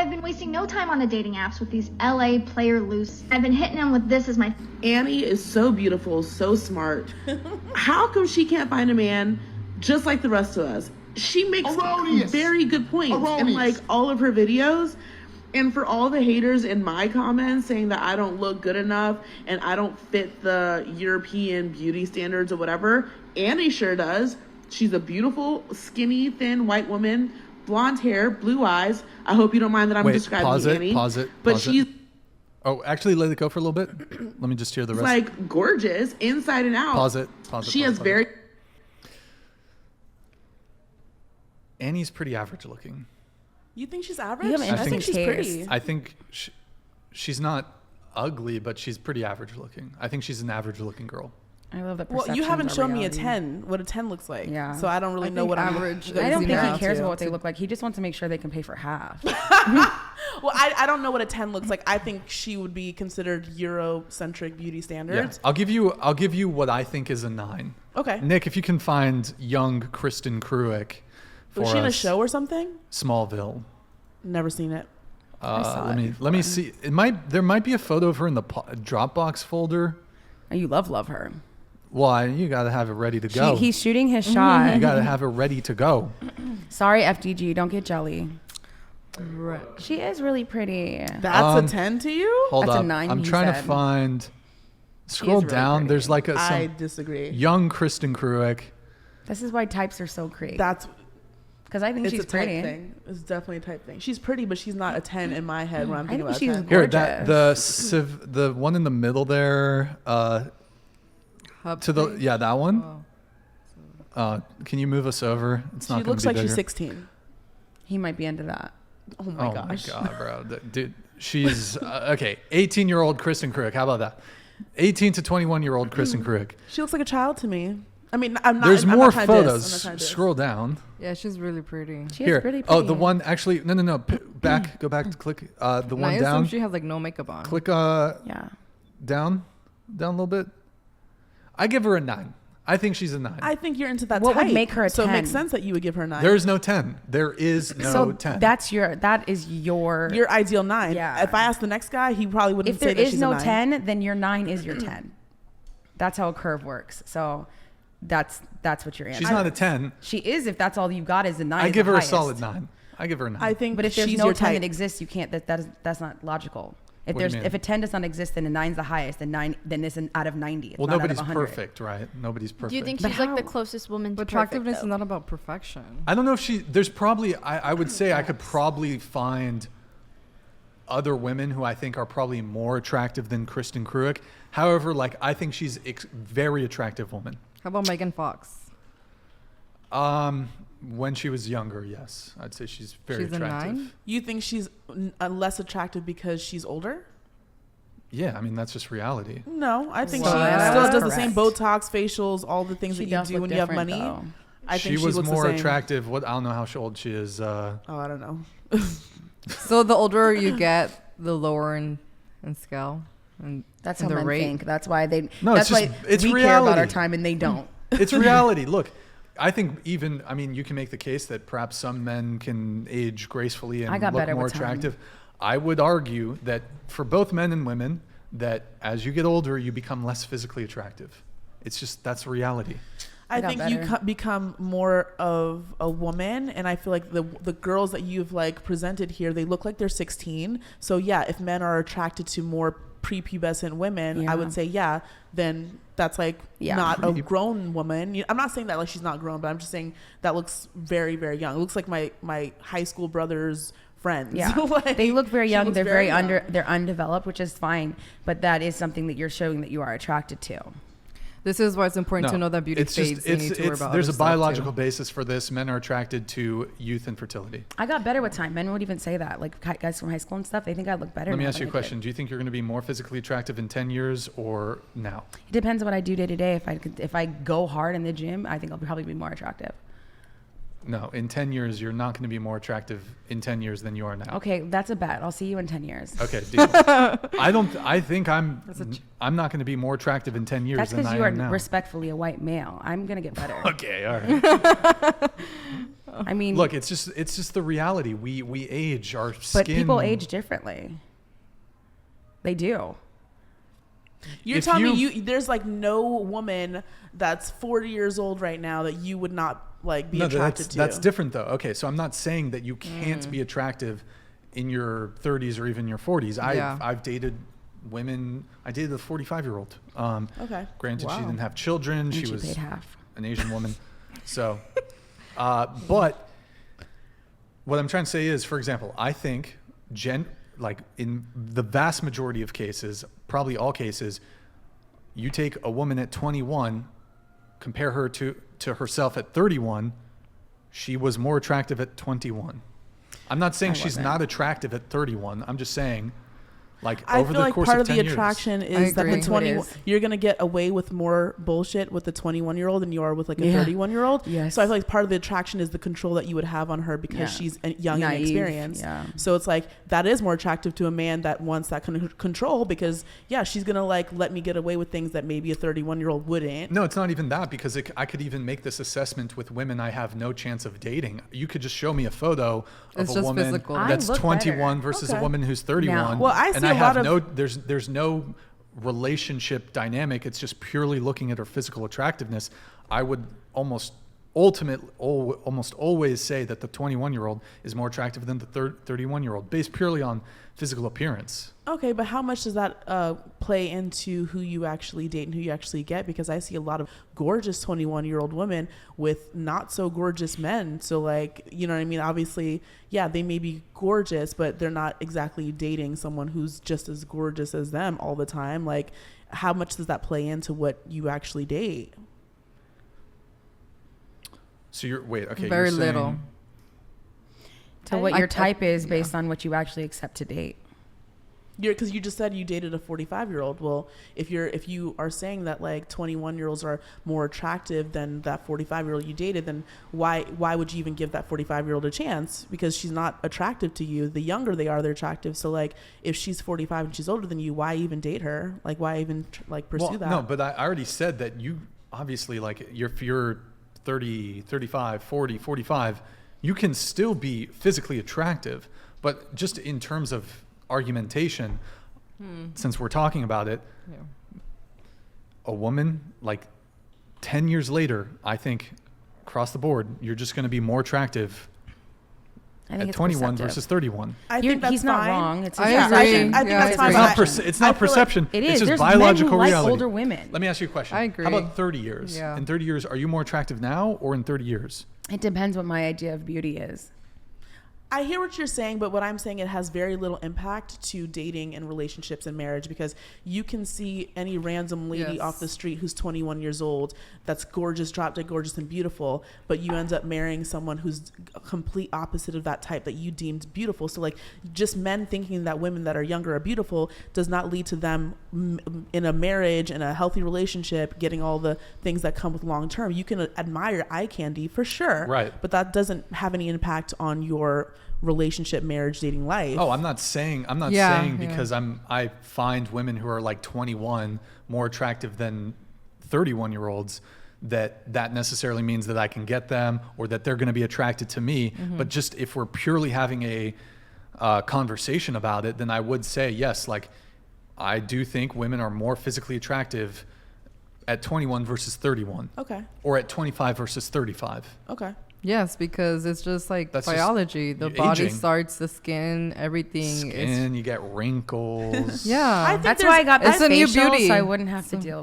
I've been wasting no time on the dating apps with these LA player loose. I've been hitting them with this as my... Annie is so beautiful, so smart. How come she can't find a man just like the rest of us? She makes very good points in like all of her videos. And for all the haters in my comments saying that I don't look good enough and I don't fit the European beauty standards or whatever, Annie sure does. She's a beautiful, skinny, thin white woman, blonde hair, blue eyes. I hope you don't mind that I'm describing Annie. Pause it. But she's... Oh, actually, let it go for a little bit. Let me just hear the rest. Like gorgeous inside and out. Pause it. She has very... Annie's pretty average looking. You think she's average? I think she's pretty. I think she's not ugly, but she's pretty average looking. I think she's an average looking girl. I love that. Well, you haven't shown me a 10, what a 10 looks like. Yeah. So I don't really know what average. I don't think he cares about what they look like. He just wants to make sure they can pay for half. Well, I don't know what a 10 looks like. I think she would be considered Eurocentric beauty standards. Yeah. I'll give you what I think is a 9. Okay. Nick, if you can find young Kristen Kruick. Was she in a show or something? Smallville. Never seen it. Let me see. There might be a photo of her in the Dropbox folder. You love her. Why? You got to have it ready to go. He's shooting his shot. You got to have it ready to go. Sorry, FDG. Don't get jelly. Right. She is really pretty. That's a 10 to you? Hold That's up. a 9, I'm trying to find... Scroll really down. pretty. There's like I disagree. Young Kristen Kruick. This is why types are so great. That's... Because I think she's pretty. Thing. It's definitely a type thing. She's pretty, but she's not a 10 in my head when I'm thinking about she's 10. Here, the one in the middle there, that one. Can you move us over? It's not. She looks like she's 16. He might be into that. Oh my gosh. Oh my god, bro, dude, she's okay. 18-year-old Kristen Kruick. How about that? 18 to 21-year-old Kristen Kruick. She looks like a child to me. I mean, I'm not. There's I'm more not photos. Scroll down. Yeah, she's really pretty. She is pretty pretty. Oh, the one actually. No. Back. Go back to click. The one down. She has like no makeup on. Click. Yeah. Down a little bit. I give her a 9. I think she's a 9. I think you're into that. What type, would make her a 10? So it makes sense that you would give her a 9. There is no 10. There is no 10. That is your ideal 9. Yeah. If I asked the next guy, he probably wouldn't if say there that she's is no a 9. 10, then your 9 is your 10. That's how a curve works. So that's what you're answering. She's not a 10. She is if that's all you got is a 9. I give her a solid 9. I give her a 9. I think, but if there's she's no your 10 type. that exists, you can't. That's not logical. If What do you mean? if a 10 does not exist, then a 9's the highest. Then it's out of 90. It's Well, not nobody's out of 100. perfect, right? Nobody's perfect. Do you think But she's like the how? closest woman to Attractiveness perfect, is not about perfection. I don't know if there's probably, I would say I could probably find other women who I think are probably more attractive than Kristen Kruick. However, like, I think she's a very attractive woman. How about Megan Fox? When she was younger, yes. I'd say she's very attractive. A 9? You think she's less attractive because she's older? Yeah, I mean, that's just reality. No, I think So she that's still does the correct. same Botox, facials, all the things She that you does do look when you have different, money. though. I think she was looks more the same. attractive. I don't know how old she is. Oh, I don't know. So the older you get, the lower in scale. And That's in how the men rate. think. That's why they. No, that's it's why just- it's we care about reality. our time and they don't. It's reality. Look, I think you can make the case that perhaps some men can age gracefully and I got look better more with time. attractive. I would argue that for both men and women, that as you get older, you become less physically attractive. It's just, that's reality. I got think you better. become more of a woman, and I feel like the girls that you've like presented here, they look like they're 16. So yeah, if men are attracted to more prepubescent women, Yeah. I would say then that's like not a grown woman. I'm not saying that like she's not grown, but I'm just saying that looks very, very young. It looks like my high school brother's friends. Yeah, Like, they look very she young. looks They're very young. they're undeveloped, which is fine. But that is something that you're showing that you are attracted to. This is why it's important to know that beauty fades. You need to worry about there's other a stuff, biological too. basis for this. Men are attracted to youth and fertility. I got better with time. Men would even say that. Like guys from high school and stuff, they think I look better. Let me now ask you than a I did. question. Do you think you're going to be more physically attractive in 10 years or now? It depends on what I do day to day. If I go hard in the gym, I think I'll probably be more attractive. No, in 10 years, you're not going to be more attractive in 10 years than you are now. Okay, that's a bet. I'll see you in 10 years. Okay, deal. I think I'm not going to be more attractive in 10 years That's than because I you are am now. respectfully a white male. I'm going to get better. Okay, all right. I mean, Look, it's just the reality. We age. Our skin. but people age differently. They do. You're telling me there's like no woman that's 40 years old right now that you would not like be attracted to. That's different though. Okay, so I'm not saying that you can't be attractive in your 30s or even your 40s. I've dated women. I dated a 45-year-old. Okay. Granted, she didn't have children. She was paid half. an Asian woman. So, but what I'm trying to say is, for example, I think like in the vast majority of cases, probably all cases, you take a woman at 21, compare her to herself at 31, she was more attractive at 21. I'm not saying she's not attractive at 31. I'm just saying, like, I over feel the like course part of of 10 the attraction years. is that the agree. 21 you're gonna get away with more bullshit with the 21-year-old than you are with like a 31-year-old. Yes. So I feel like part of the attraction is the control that you would have on her because she's young and Naive. inexperienced. Yeah. So it's like that is more attractive to a man that wants that kind of control because she's gonna like let me get away with things that maybe a 31-year-old wouldn't. No, it's not even that, because I could even make this assessment with women I have no chance of dating. You could just show me a photo of It's a just woman physical. that's I look 21 better. versus a Okay. woman who's 31. Now- Well, I see and a I have lot no of- there's no relationship dynamic. It's just purely looking at her physical attractiveness. I would almost always say that the 21-year-old is more attractive than the 31-year-old, based purely on physical appearance. Okay, but how much does that play into who you actually date and who you actually get? Because I see a lot of gorgeous 21-year-old women with not so gorgeous men. So like, you know what I mean? Obviously, they may be gorgeous, but they're not exactly dating someone who's just as gorgeous as them all the time. Like, how much does that play into what you actually date? So okay. Very you're little. saying- To what your type is based on what you actually accept to date. Because you just said you dated a 45-year-old. Well, if you are saying that like 21-year-olds are more attractive than that 45-year-old you dated, then why would you even give that 45-year-old a chance? Because she's not attractive to you. The younger they are, they're attractive. So like, if she's 45 and she's older than you, why even date her? Like, why even pursue that? No, but I already said that you obviously, like, if you're 30, 35, 40, 45, you can still be physically attractive, but just in terms of argumentation, since we're talking about it, a woman, like 10 years later, I think across the board, you're just going to be more attractive I think at it's 21 perceptive. versus 31. I think that's He's not fine. wrong. It's I his agree. perception. I think Yeah, that's I fine. agree. It's not perception. It It's is. just There's biological men who reality. like older women. Let me ask you a question. I agree. How about 30 years? Yeah. In 30 years, are you more attractive now or in 30 years? It depends what my idea of beauty is. I hear what you're saying, but what I'm saying, it has very little impact to dating and relationships and marriage, because you can see any random lady Yes. off the street who's 21 years old that's gorgeous, drop dead gorgeous and beautiful, but you end up marrying someone who's a complete opposite of that type that you deemed beautiful. So like, just men thinking that women that are younger are beautiful does not lead to them in a marriage and a healthy relationship getting all the things that come with long term. You can admire eye candy for sure, Right. but that doesn't have any impact on your relationship, marriage, dating life. Oh, I'm not saying Yeah. because I find women who are like 21 more attractive than 31-year-olds that necessarily means that I can get them or that they're going to be attracted to me. But just if we're purely having a conversation about it, then I would say yes. Like, I do think women are more physically attractive at 21 versus 31. Okay. Or at 25 versus 35. Okay. Yes, because it's just like That's just biology. The body aging. starts, the skin, everything. Skin, you get wrinkles. Yeah. I think That's why I got It's a new bifacial, beauty. so I wouldn't have to deal with